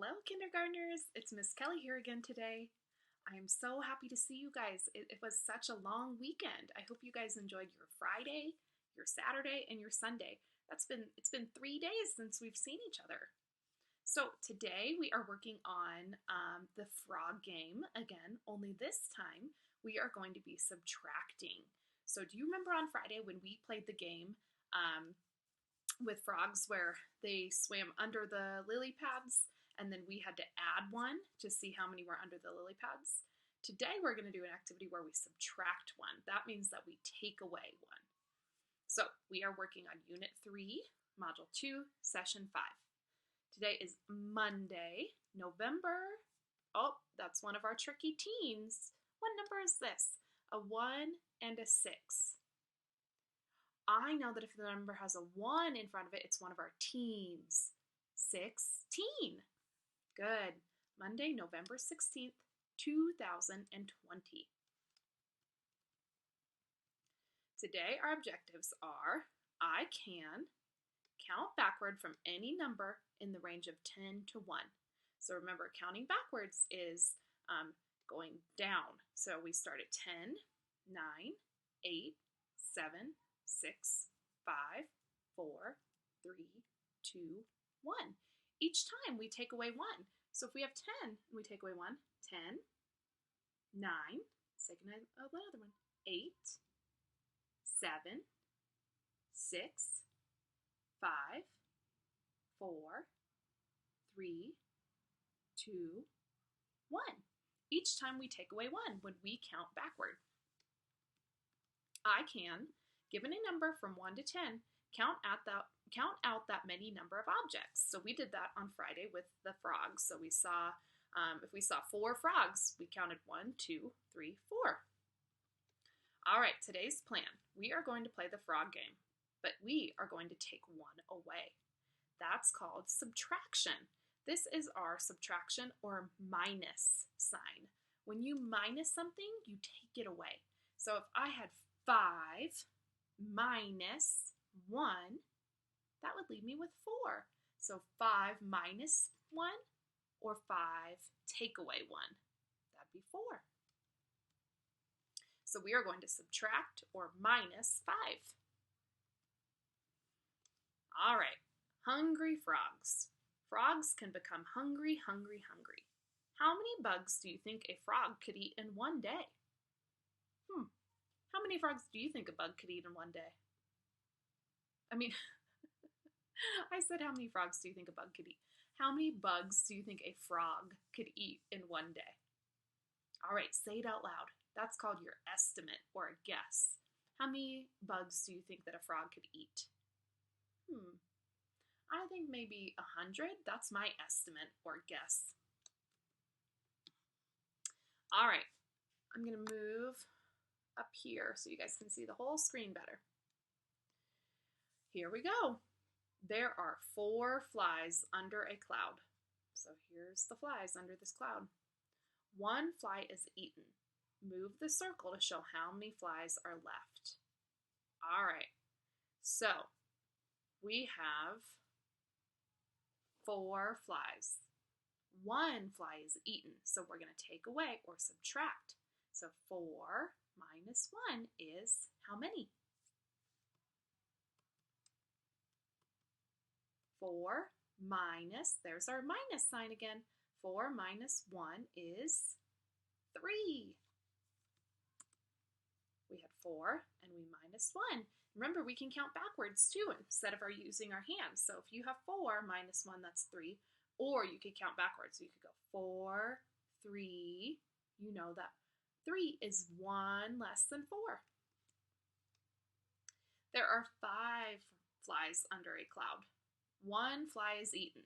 Hello, kindergartners. It's Miss Kelly here again today. I am so happy to see you guys. It was such a long weekend. I hope you guys enjoyed your Friday, your Saturday, and your Sunday. It's been 3 days since we've seen each other. So today we are working on the frog game again, only this time we are going to be subtracting. So do you remember on Friday when we played the game with frogs where they swam under the lily pads and then we had to add one to see how many were under the lily pads? Today we're going to do an activity where we subtract one. That means that we take away one. So we are working on Unit 3, Module 2, Session 5. Today is Monday, November. Oh, that's one of our tricky teens. What number is this? A 1 and a 6. I know that if the number has a 1 in front of it, it's one of our teens. 16. Good. Monday, November 16th, 2020. Today our objectives are: I can count backward from any number in the range of 10 to 1. So remember, counting backwards is going down. So we start at 10, 9, 8, 7, 6, 5, 4, 3, 2, 1. Each time we take away 1. So if we have 10 and we take away 1, 10, 9, second another one, 8, 7, 6, 5, 4, 3, 2, 1. Each time we take away 1 when we count backward. I can, given a number from 1 to 10, count out that many number of objects. So we did that on Friday with the frogs. So we saw, if we saw 4 frogs, we counted 1, 2, 3, 4. All right, today's plan. We are going to play the frog game, but we are going to take 1 away. That's called subtraction. This is our subtraction or minus sign. When you minus something, you take it away. So if I had 5 minus 1, that would leave me with 4. So 5 minus 1 or 5 take away 1. That'd be 4. So we are going to subtract or minus 5. All right, hungry frogs. Frogs can become hungry, hungry, hungry. How many bugs do you think a frog could eat in one day? How many frogs do you think a bug could eat in one day? I mean, I said how many frogs do you think a bug could eat? How many bugs do you think a frog could eat in one day? All right, say it out loud. That's called your estimate or a guess. How many bugs do you think that a frog could eat? I think maybe 100. That's my estimate or guess. All right, I'm going to move up here so you guys can see the whole screen better. Here we go. There are 4 flies under a cloud. So here's the flies under this cloud. 1 fly is eaten. Move the circle to show how many flies are left. All right, so we have 4 flies. 1 fly is eaten, so we're going to take away or subtract. So 4 minus 1 is how many? 4 minus, there's our minus sign again. 4 minus 1 is 3. We had 4 and we minus 1. Remember, we can count backwards too instead of using our hands. So if you have 4 minus 1, that's 3. Or you could count backwards. So you could go 4, 3. You know that 3 is 1 less than 4. There are 5 flies under a cloud. 1 fly is eaten.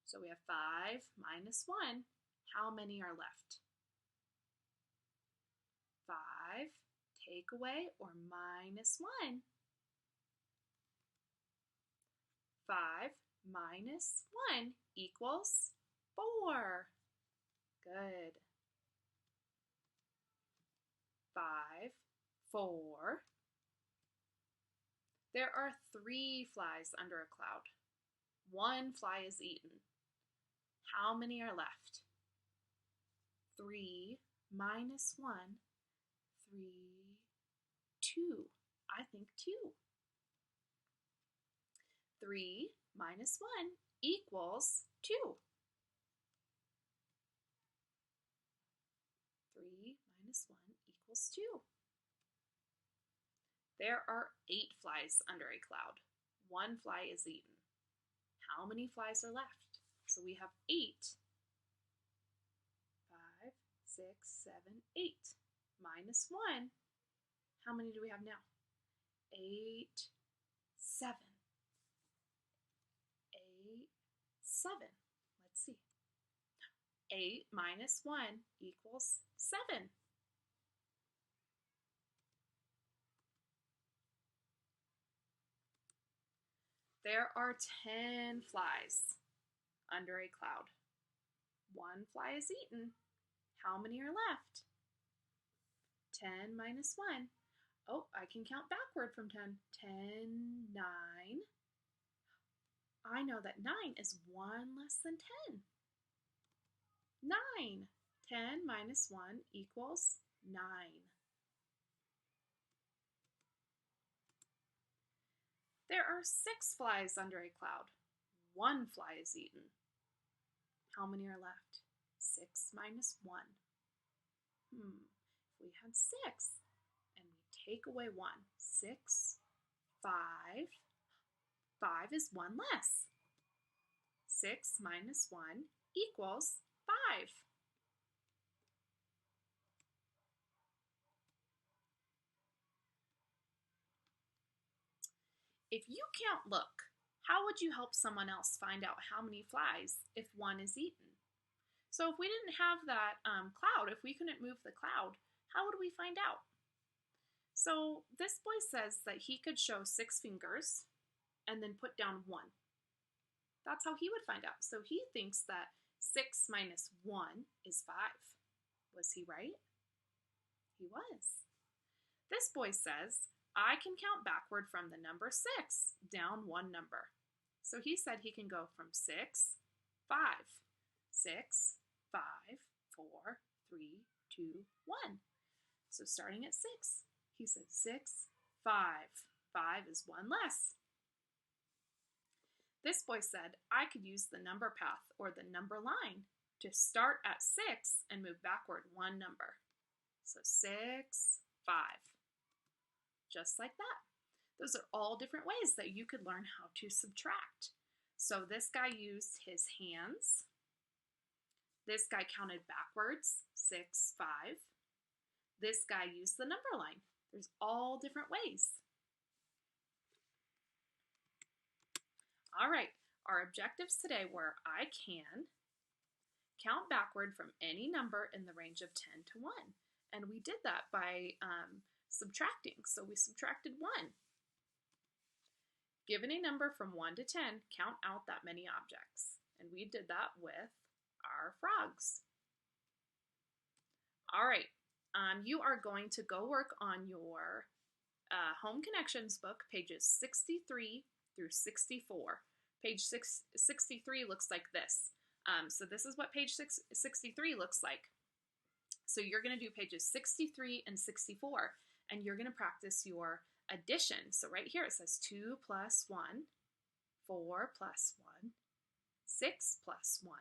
So we have 5 minus 1. How many are left? 5, take away or minus 1. 5 minus 1 equals 4. Good. 5, 4. There are 3 flies under a cloud. 1 fly is eaten. How many are left? 3 minus 1, 3, 2. I think 2. 3 minus 1 equals 2. 3 minus 1 equals 2. There are 8 flies under a cloud. 1 fly is eaten. How many flies are left? So we have 8. 5, 6, 7, 8. Minus 1. How many do we have now? 8, 7. 8, 7. Let's see. 8 minus 1 equals 7. There are 10 flies under a cloud. 1 fly is eaten. How many are left? 10 minus 1. Oh, I can count backward from 10. 10, 9. I know that 9 is 1 less than 10. 9. 10 minus 1 equals 9. There are 6 flies under a cloud. 1 fly is eaten. How many are left? 6 minus 1. If we had 6 and we take away 1, 6, 5. 5 is 1 less. 6 minus 1 equals 5. If you can't look, how would you help someone else find out how many flies if 1 is eaten? So if we didn't have that cloud, if we couldn't move the cloud, how would we find out? So this boy says that he could show 6 fingers and then put down 1. That's how he would find out. So he thinks that 6 minus 1 is 5. Was he right? He was. This boy says, I can count backward from the number 6 down 1 number. So he said he can go from 6, 5, 6, 5, 4, 3, 2, 1. So starting at 6, he said 6, 5. 5 is 1 less. This boy said I could use the number path or the number line to start at 6 and move backward 1 number. So 6, 5. Just like that. Those are all different ways that you could learn how to subtract. So this guy used his hands. This guy counted backwards, 6, 5. This guy used the number line. There's all different ways. All right, our objectives today were I can count backward from any number in the range of 10 to 1. And we did that by subtracting. So we subtracted 1. Given a number from 1 to 10, count out that many objects. And we did that with our frogs. All right, you are going to go work on your Home Connections book, pages 63 through 64. Page 63 looks like this. So this is what page 63 looks like. So you're going to do pages 63 and 64, and you're going to practice your addition. So right here it says 2 plus 1, 4 plus 1, 6 plus 1,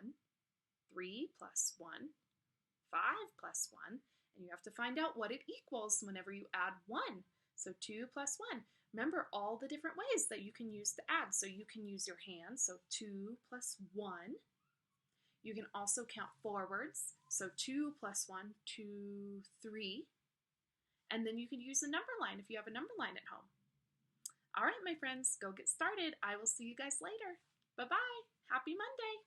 3 plus 1, 5 plus 1, and you have to find out what it equals whenever you add 1. So 2 plus 1. Remember all the different ways that you can use to add. So you can use your hands, so 2 plus 1. You can also count forwards, so 2 plus 1, 2, 3. And then you can use the number line if you have a number line at home. All right, my friends, go get started. I will see you guys later. Bye-bye. Happy Monday.